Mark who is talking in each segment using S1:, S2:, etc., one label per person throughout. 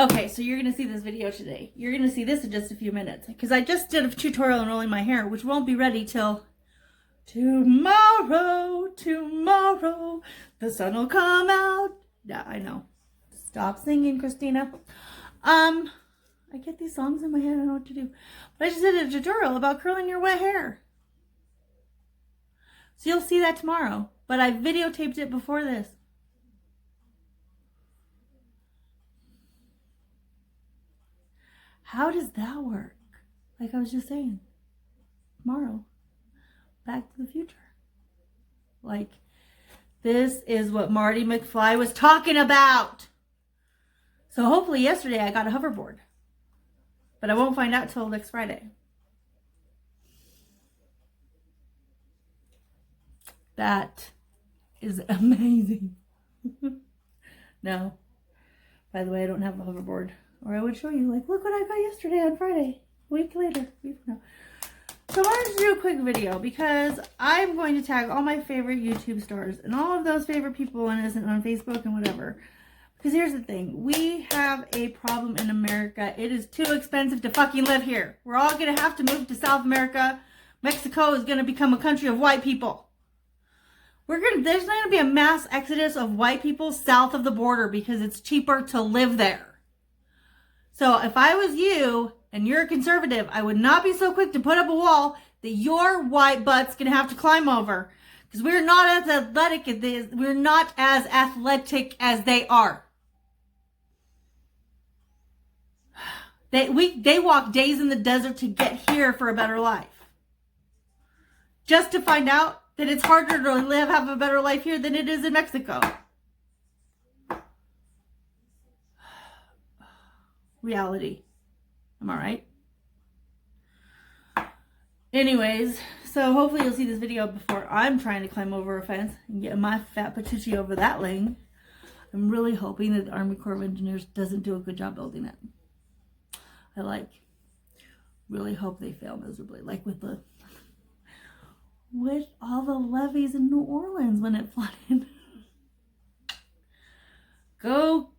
S1: Okay, so you're going to see this video today. You're going to see this in just a few minutes. Because I just did a tutorial on rolling my hair, which won't be ready till tomorrow. Tomorrow, the sun will come out. Yeah, I know. Stop singing, Christina. I get these songs in my head. I don't know what to do. But I just did a tutorial about curling your wet hair. So you'll see that tomorrow. But I videotaped it before this. How does that work? Like I was just saying. Tomorrow. Back to the future. Like, this is what Marty McFly was talking about. So hopefully yesterday I got a hoverboard. But I won't find out till next Friday. That is amazing. No. By the way, I don't have a hoverboard. Or I would show you, like, look what I got yesterday on Friday. A week later. So I wanted to do a quick video because I'm going to tag all my favorite YouTube stars and all of those favorite people on Facebook and whatever. Because here's the thing. We have a problem in America. It is too expensive to fucking live here. We're all going to have to move to South America. Mexico is going to become a country of white people. There's going to be a mass exodus of white people south of the border because it's cheaper to live there. So if I was you and you're a conservative, I would not be so quick to put up a wall that your white butt's going to have to climb over. Because we're not as athletic as they are. They walk days in the desert to get here for a better life. Just to find out that it's harder to have a better life here than it is in Mexico. Reality. Am I right? Anyways, so hopefully you'll see this video before I'm trying to climb over a fence and get my fat patoochie over that lane. I'm really hoping that the Army Corps of Engineers doesn't do a good job building it. I really hope they fail miserably, like with all the levees in New Orleans when it flooded. Go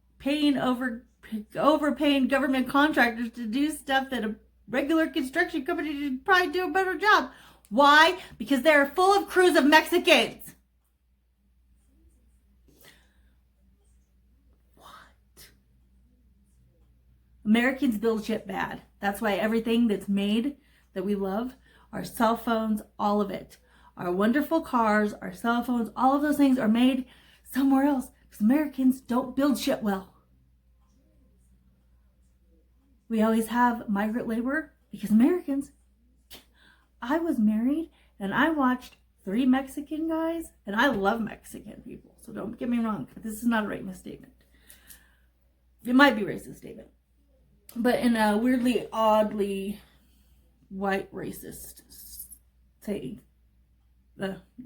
S1: overpaying government contractors to do stuff that a regular construction company should probably do a better job. Why? Because they're full of crews of Mexicans. Americans build shit bad. That's why everything that's made that we love, our cell phones, all of it, our wonderful cars, our cell phones, all of those things are made somewhere else because Americans don't build shit well. We always have migrant labor because Americans. I was married and I watched 3 Mexican guys, and I love Mexican people, so don't get me wrong. This is not a racist statement. It might be a racist statement. But in a weirdly, oddly white racist saying.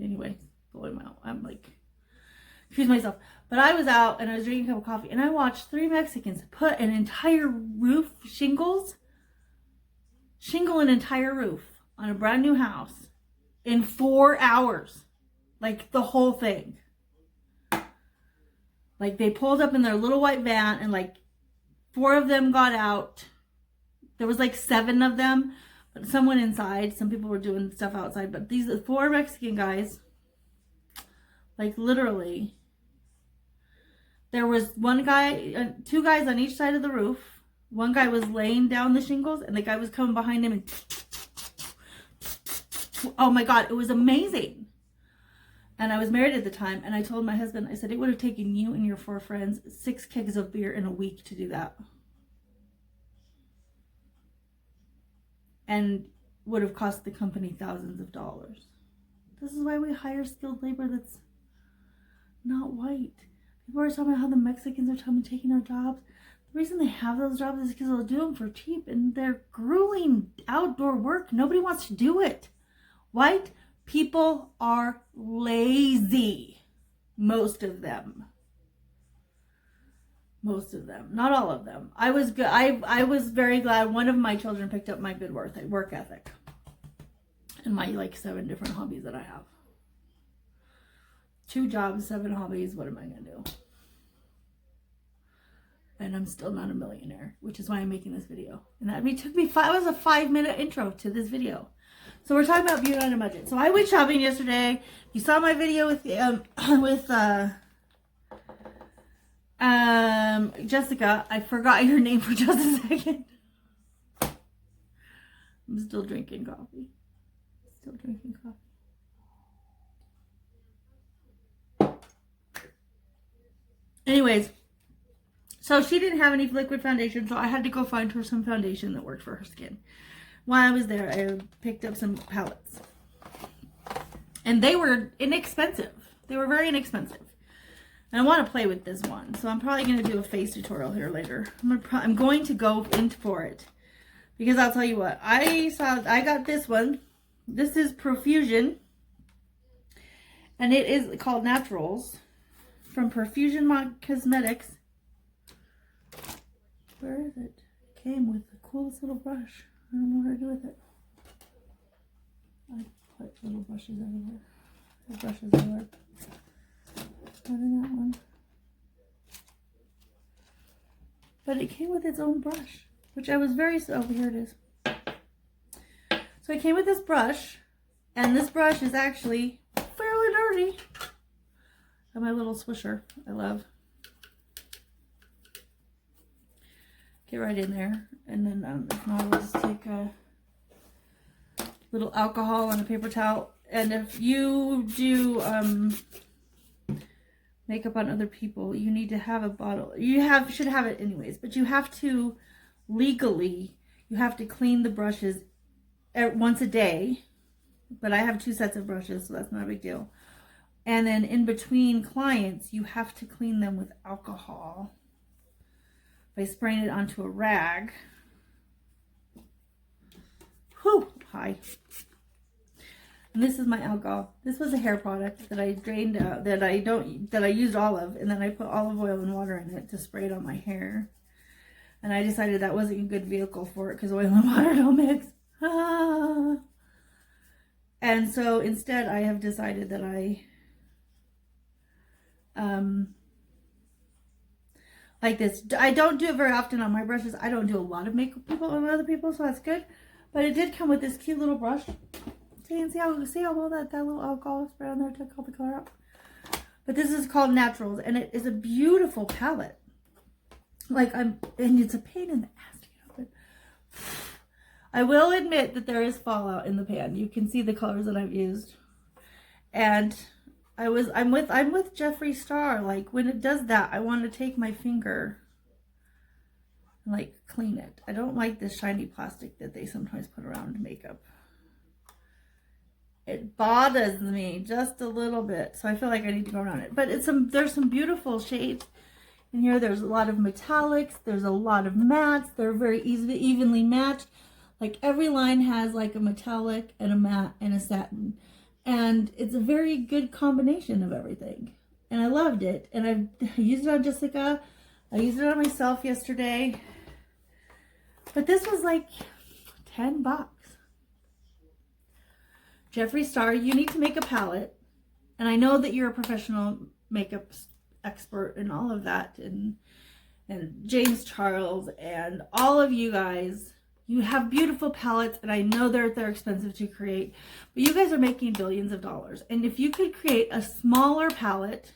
S1: Anyway, I'm like, excuse myself. But I was out and I was drinking a cup of coffee and I watched 3 Mexicans put an entire roof, shingle an entire roof on a brand new house in 4 hours. Like the whole thing. Like they pulled up in their little white van and like 4 of them got out. There was like 7 of them, but some went inside. Some people were doing stuff outside, but these 4 Mexican guys, like literally, there was 1 guy, 2 guys on each side of the roof. 1 guy was laying down the shingles and the guy was coming behind him and oh my God, it was amazing. And I was married at the time, and I told my husband, I said, it would have taken you and your 4 friends 6 kegs of beer in a week to do that. And would have cost the company thousands of dollars. This is why we hire skilled labor that's not white. People are talking about how the Mexicans are taking our jobs. The reason they have those jobs is because they'll do them for cheap, and they're grueling outdoor work. Nobody wants to do it. White people are lazy. Most of them. Not all of them. I was good. I was very glad one of my children picked up my good work ethic. And my 7 different hobbies that I have. 2 jobs, 7 hobbies. What am I going to do? And I'm still not a millionaire, which is why I'm making this video. And that took me it was a 5-minute intro to this video. So we're talking about beauty on a budget. So I went shopping yesterday. You saw my video with Jessica. I forgot your name for just a second. I'm still drinking coffee. Still drinking coffee. Anyways, so she didn't have any liquid foundation, so I had to go find her some foundation that worked for her skin. While I was there, I picked up some palettes. And they were inexpensive. They were very inexpensive. And I want to play with this one, so I'm probably going to do a face tutorial here later. I'm going to go in for it. Because I'll tell you what, I got this one. This is Profusion. And it is called Naturals from Profusion Cosmetics. Where is it? It came with the coolest little brush. I don't know what to do with it. I put little brushes everywhere. There's brushes everywhere. Not in that one. But it came with its own brush, which I was very, oh, here it is. So it came with this brush, and this brush is actually fairly dirty. And my little swisher, I love. Get right in there, and then if not, I'll just take a little alcohol on a paper towel. And if you do makeup on other people, you need to have a bottle. You should have it anyways, but you have to legally, you have to clean the brushes once a day. But I have 2 sets of brushes, so that's not a big deal. And then in between clients, you have to clean them with alcohol by spraying it onto a rag. Whew, hi. And this is my alcohol. This was a hair product that I drained out, that I used all of, and then I put olive oil and water in it to spray it on my hair. And I decided that wasn't a good vehicle for it because oil and water don't mix. Ah. And so instead I have decided that I like this. I don't do it very often on my brushes. I don't do a lot of makeup on other people, so that's good. But it did come with this cute little brush. See how well that little alcohol spray on there took all the color out. But this is called Naturals, and it is a beautiful palette. And it's a pain in the ass to get open. I will admit that there is fallout in the pan. You can see the colors that I've used, and I'm with Jeffree Star. Like, when it does that, I want to take my finger and like clean it. I don't like this shiny plastic that they sometimes put around makeup. It bothers me just a little bit, so I feel like I need to go around it. But there's some beautiful shades in here. There's a lot of metallics. There's a lot of mattes. They're very evenly matched. Like, every line has like a metallic and a matte and a satin. And it's a very good combination of everything. And I loved it. And I used it on Jessica. I used it on myself yesterday. But this was like $10. Jeffree Star, you need to make a palette. And I know that you're a professional makeup expert and all of that. And James Charles and all of you guys. You have beautiful palettes, and I know they're expensive to create, but you guys are making billions of dollars. And if you could create a smaller palette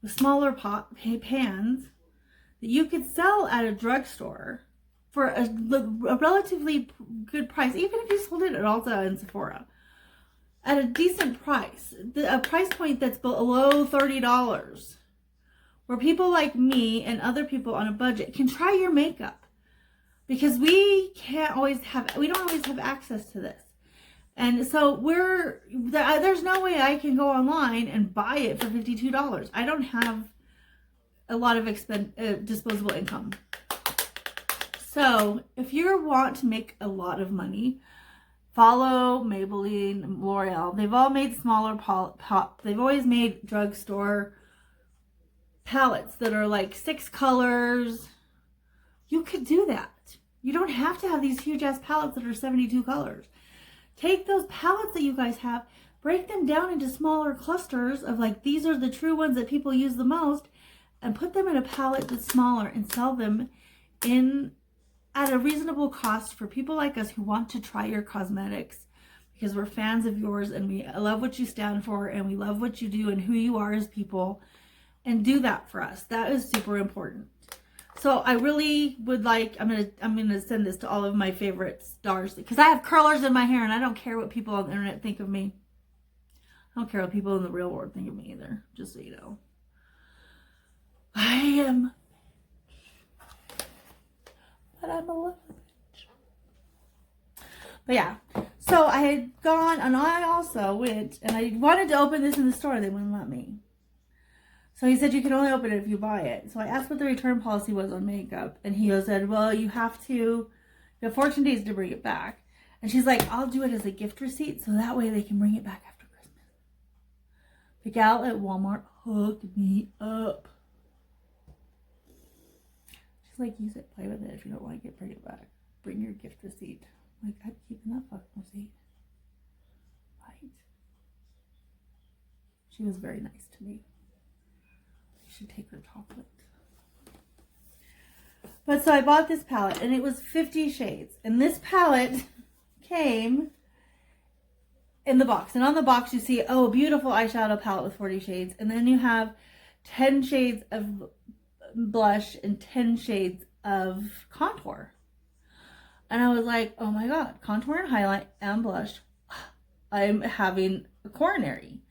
S1: with smaller pans that you could sell at a drugstore for a relatively good price, even if you sold it at Ulta and Sephora, at a decent price, a price point that's below $30, where people like me and other people on a budget can try your makeup. Because we don't always have access to this. And so there's no way I can go online and buy it for $52. I don't have a lot of disposable income. So if you want to make a lot of money, follow Maybelline, L'Oreal. They've all made smaller they've always made drugstore palettes that are like 6 colors. You could do that. You don't have to have these huge ass palettes that are 72 colors. Take those palettes that you guys have, break them down into smaller clusters of like, these are the true ones that people use the most, and put them in a palette that's smaller and sell them in at a reasonable cost for people like us who want to try your cosmetics because we're fans of yours and we love what you stand for and we love what you do and who you are as people, and do that for us. That is super important. So I really would like, I'm gonna send this to all of my favorite stars because I have curlers in my hair and I don't care what people on the internet think of me. I don't care what people in the real world think of me either, just so you know. I am, but I'm a little bitch. But yeah, so I had gone and I also went and I wanted to open this in the store. They wouldn't let me. So he said, you can only open it if you buy it. So I asked what the return policy was on makeup. And he said, well, you have 14 days to bring it back. And she's like, I'll do it as a gift receipt. So that way they can bring it back after Christmas. The gal at Walmart hooked me up. She's like, use it, play with it. If you don't like it, bring it back. Bring your gift receipt. I'm like, I'm keeping that fucking receipt. Right? She was very nice to me. Should take her chocolate. But so I bought this palette and it was 50 shades. And this palette came in the box. And on the box you see, oh, a beautiful eyeshadow palette with 40 shades. And then you have 10 shades of blush and 10 shades of contour. And I was like, oh my God, contour and highlight and blush. I'm having a coronary.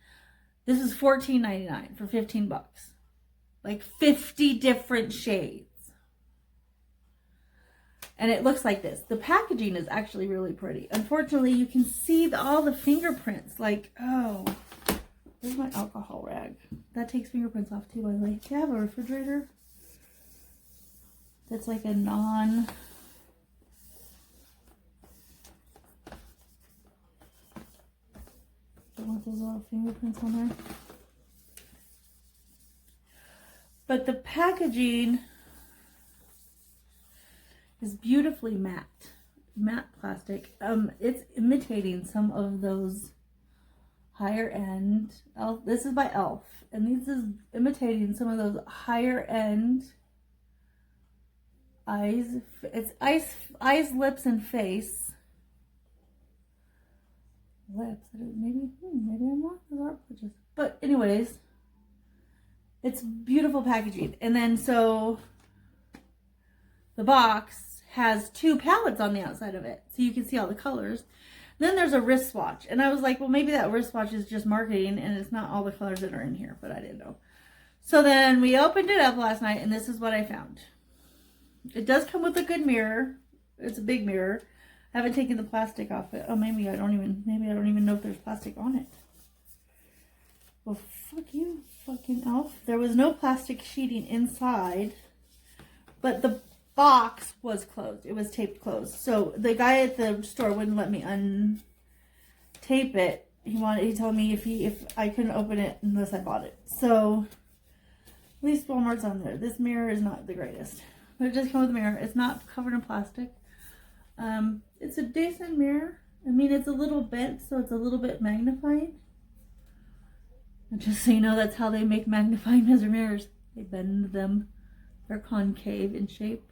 S1: This is $14.99 for 15 bucks. Like 50 different shades. And it looks like this. The packaging is actually really pretty. Unfortunately, you can see all the fingerprints. Like, oh, where's my alcohol rag? That takes fingerprints off too, by the way. Do you have a refrigerator? That's like a non... Don't want those little fingerprints on there. But the packaging is beautifully matte plastic. It's imitating some of those higher end, this is by e.l.f. and this is imitating some of those higher end eyes. It's eyes, lips, and face. Lips, maybe I'm wrong. Those are pictures. But anyways, it's beautiful packaging. And then so the box has 2 palettes on the outside of it. So you can see all the colors. Then there's a wristwatch. And I was like, well, maybe that wristwatch is just marketing and it's not all the colors that are in here. But I didn't know. So then we opened it up last night and this is what I found. It does come with a good mirror. It's a big mirror. I haven't taken the plastic off it. Oh, maybe I don't even know if there's plastic on it. Well, fuck you, fucking elf. There was no plastic sheeting inside, but the box was closed. It was taped closed. So the guy at the store wouldn't let me untape it. He told me if I couldn't open it unless I bought it. So at least Walmart's on there. This mirror is not the greatest, but it does come with a mirror. It's not covered in plastic. It's a decent mirror. I mean, it's a little bent, so it's a little bit magnifying. And just so you know, that's how they make magnifying mirrors. They bend them. They're concave in shape.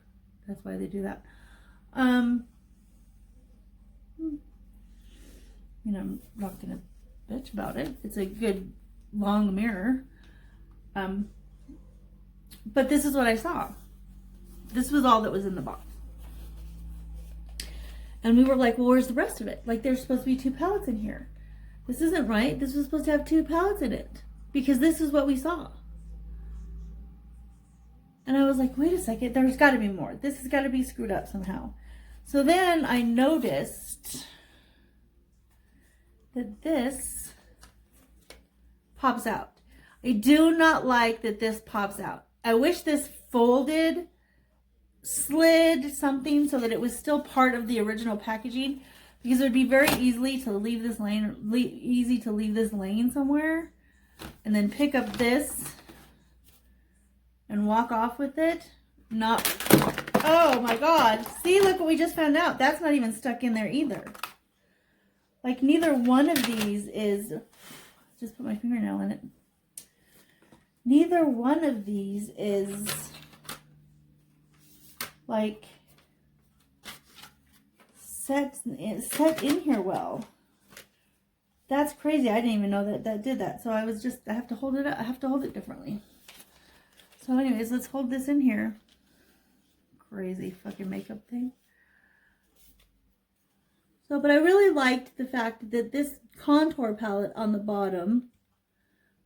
S1: That's why they do that. You know, I'm not gonna bitch about it. It's a good long mirror. But this is what I saw. This was all that was in the box. And we were like, well, where's the rest of it? Like, there's supposed to be 2 palettes in here. This isn't right. This was supposed to have 2 palettes in it. Because this is what we saw. And I was like, wait a second. There's got to be more. This has got to be screwed up somehow. So then I noticed that this pops out. I do not like that this pops out. I wish this folded, slid something so that it was still part of the original packaging, because it would be very easy to leave this laying somewhere and then pick up this and walk off with it. Not, oh my God. See, look what we just found out. That's not even stuck in there either. Like, neither one of these is, just put my fingernail in it. neither one of these is like set in here well. That's crazy. I didn't even know that did that. So I have to hold it up. I have to hold it differently. So anyways, let's hold this in here. Crazy fucking makeup thing. So, but I really liked the fact that this contour palette on the bottom,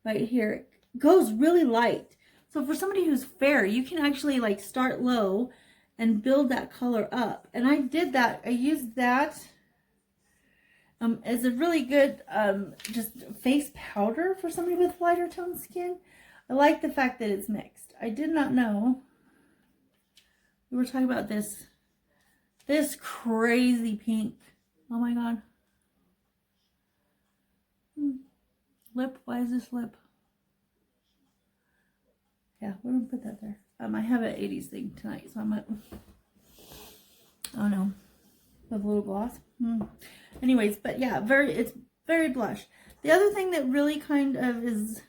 S1: right here, goes really light. So for somebody who's fair, you can actually like start low and build that color up. And I did that. I used that as a really good just face powder for somebody with lighter tone skin. I like the fact that it's mixed. I did not know. We were talking about this crazy pink. Oh my god. Lip, why is this lip? Yeah, we're gonna put that there. I have an 80s thing tonight, so I might, oh no, with a little gloss. Anyways, but yeah, it's very blush. The other thing that really kind of is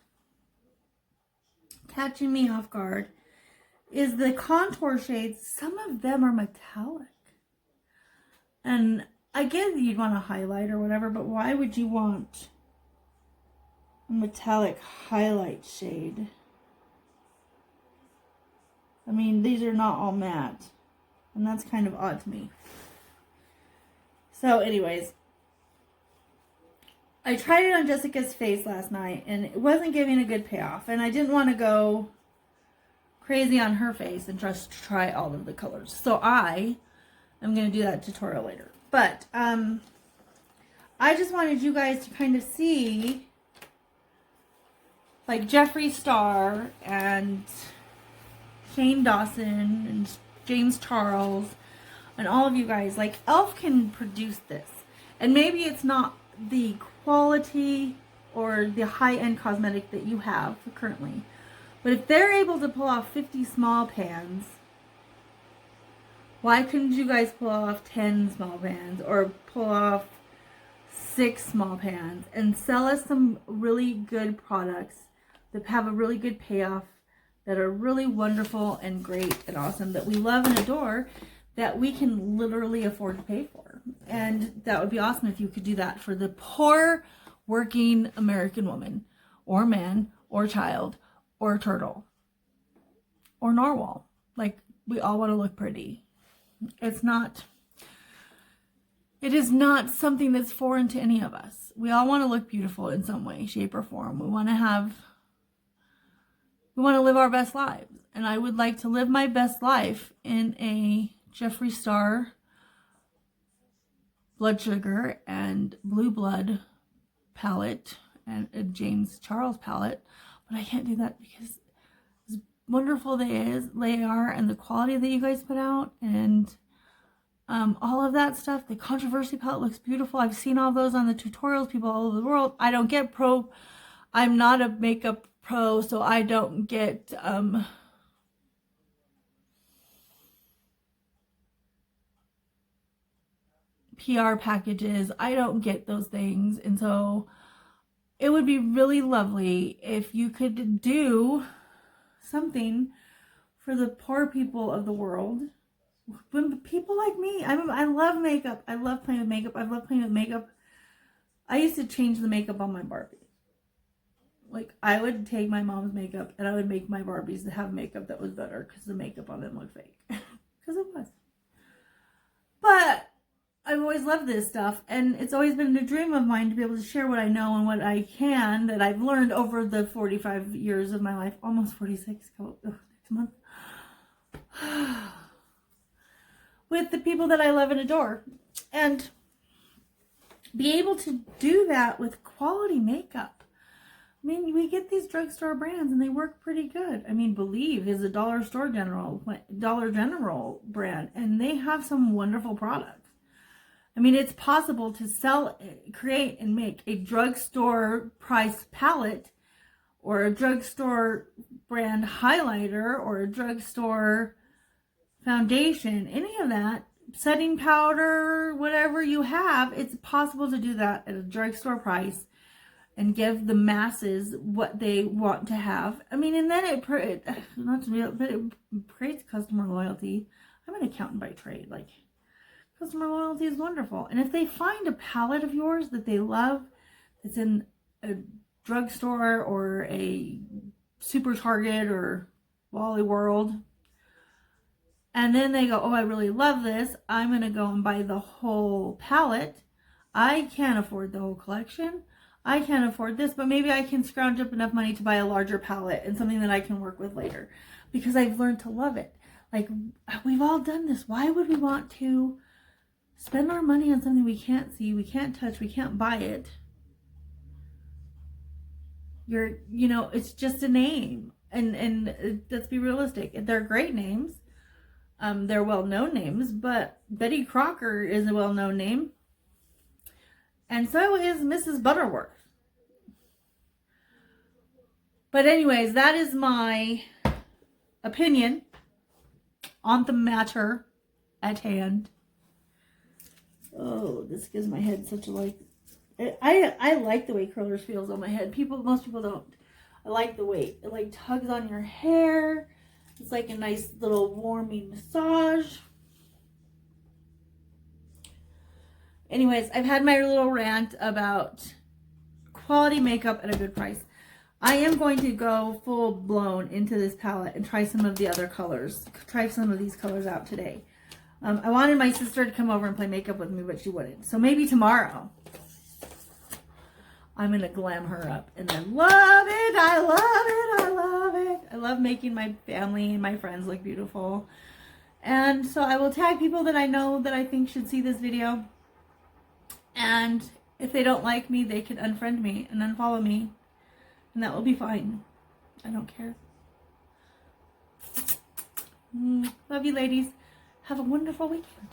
S1: catching me off guard is the contour shades. Some of them are metallic. And I get you'd want a highlight or whatever, but why would you want a metallic highlight shade? I mean, these are not all matte, and that's kind of odd to me. So anyways, I tried it on Jessica's face last night, and it wasn't giving a good payoff, and I didn't want to go crazy on her face and just try all of the colors. So I am going to do that tutorial later. But I just wanted you guys to kind of see like Jeffree Star and Shane Dawson and James Charles and all of you guys. Like, e.l.f. can produce this. And maybe it's not the quality or the high-end cosmetic that you have currently. But if they're able to pull off 50 small pans, why couldn't you guys pull off 10 small pans or pull off 6 small pans and sell us some really good products that have a really good payoff, that are really wonderful and great and awesome, that we love and adore, that we can literally afford to pay for? And that would be awesome if you could do that for the poor working American woman or man or child or turtle or narwhal. Like, we all want to look pretty. It is not something that's foreign to any of us. We all want to look beautiful in some way, shape, or form. We want to live our best lives. And I would like to live my best life in a Jeffree Star Blood Sugar and Blue Blood palette and a James Charles palette. But I can't do that because as wonderful they are and the quality that you guys put out and all of that stuff. The Controversy palette looks beautiful. I've seen all those on the tutorials, people all over the world. I don't get pro. I'm not a makeup pro, so I don't get PR packages. I don't get those things. And so it would be really lovely if you could do something for the poor people of the world. When people like me, I love makeup. I love playing with makeup. I love playing with makeup. I used to change the makeup on my Barbie. Like, I would take my mom's makeup and I would make my Barbies to have makeup that was better because the makeup on them looked fake. Because it was. But I've always loved this stuff, and it's always been a dream of mine to be able to share what I know and what I can that I've learned over the 45 years of my life. Almost 46 next month. With the people that I love and adore. And be able to do that with quality makeup. I mean, we get these drugstore brands and they work pretty good. I mean, Believe is a Dollar General brand, and they have some wonderful products. I mean, it's possible to create and make a drugstore price palette or a drugstore brand highlighter or a drugstore foundation, any of that, setting powder, whatever you have, it's possible to do that at a drugstore price and give the masses what they want to have. I mean, and then not to be, but it creates customer loyalty. I'm an accountant by trade. Like, customer loyalty is wonderful. And if they find a palette of yours that they love, that's in a drugstore or a Super Target or Wally World, and then they go, oh, I really love this, I'm going to go and buy the whole palette. I can't afford the whole collection. I can't afford this, but maybe I can scrounge up enough money to buy a larger palette and something that I can work with later because I've learned to love it. Like, we've all done this. Why would we want to spend our money on something we can't see, we can't touch, we can't buy it? It's just a name. And let's be realistic. They're great names. They're well-known names, but Betty Crocker is a well-known name. And so is Mrs. Butterworth. But anyways, that is my opinion on the matter at hand. Oh, this gives my head such a like. I like the way curlers feels on my head. Most people don't. I like the way it like tugs on your hair. It's like a nice little warming massage. Anyways, I've had my little rant about quality makeup at a good price. I am going to go full blown into this palette and try some of the other colors. Try some of these colors out today. I wanted my sister to come over and play makeup with me, but she wouldn't. So maybe tomorrow I'm going to glam her up. And I love it. I love it. I love it. I love making my family and my friends look beautiful. And so I will tag people that I know that I think should see this video. And if they don't like me, they can unfriend me and unfollow me. And that will be fine. I don't care. Love you, ladies. Have a wonderful weekend.